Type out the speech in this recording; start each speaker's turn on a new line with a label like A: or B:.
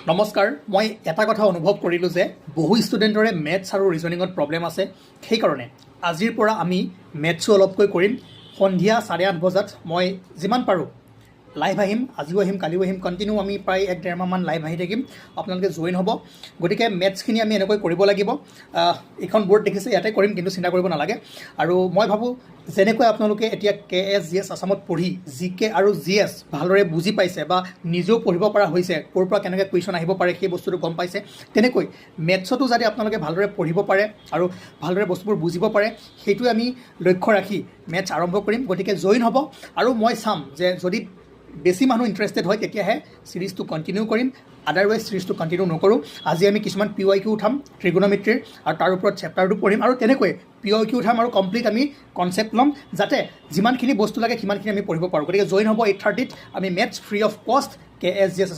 A: নমস্কাৰ মই এটা কথা অনুভৱ কৰিলোঁ যে বহু ষ্টুডেণ্টৰে মেথছ আৰু ৰিজনিঙত প্ৰব্লেম আছে সেইকাৰণে আজিৰ পৰা আমি মেথছো অলপকৈ কৰিম সন্ধিয়া 8:30 বজাত মই যিমান পাৰোঁ লাইভ আহিম আজিও আহিম কালিও আহিম কণ্টিনিউ আমি প্ৰায় 1-1.5 মাহমান লাইভ আহি থাকিম আপোনালোকে জইন হ'ব গতিকে মেথছখিনি আমি এনেকৈ কৰিব লাগিব এইখন বৰ্ড দেখিছে ইয়াতে কৰিম কিন্তু চিন্তা কৰিব নালাগে আৰু মই ভাবোঁ যেনেকৈ আপোনালোকে এতিয়া KS GS আসামত পঢ়ি GK আৰু GS ভালদৰে বুজি পাইছে বা নিজেও পঢ়িব পৰা হৈছে ক'ৰ পৰা কেনেকৈ কুৱেশ্যন আহিব পাৰে সেই বস্তুটো গম পাইছে তেনেকৈ মেথছতো যাতে আপোনালোকে ভালদৰে পঢ়িব পাৰে আৰু ভালদৰে বস্তুবোৰ বুজিব পাৰে সেইটোৱে আমি লক্ষ্য ৰাখি মেথছ আৰম্ভ কৰিম গতিকে জইন হ'ব আৰু মই চাম যে যদি বেছি মানুহ ইণ্টাৰেষ্টেড হয় তেতিয়াহে চিৰিজটো কণ্টিনিউ কৰিম আদাৰৱাইজ চিৰিজটো কণ্টিনিউ নকৰোঁ আজি আমি কিছুমান PYQ উঠাম ট্ৰিগোনমেট্ৰিৰ আৰু তাৰ ওপৰত চেপ্টাৰটো পঢ়িম আৰু তেনেকৈ PYQ উঠাম আৰু কমপ্লিট আমি কনচেপ্ট ল'ম যাতে যিমানখিনি বস্তু লাগে সিমানখিনি আমি পঢ়িব পাৰোঁ গতিকে জইন হ'ব 8:30ত আমি মেথছ ফ্ৰী অফ কষ্ট KS GS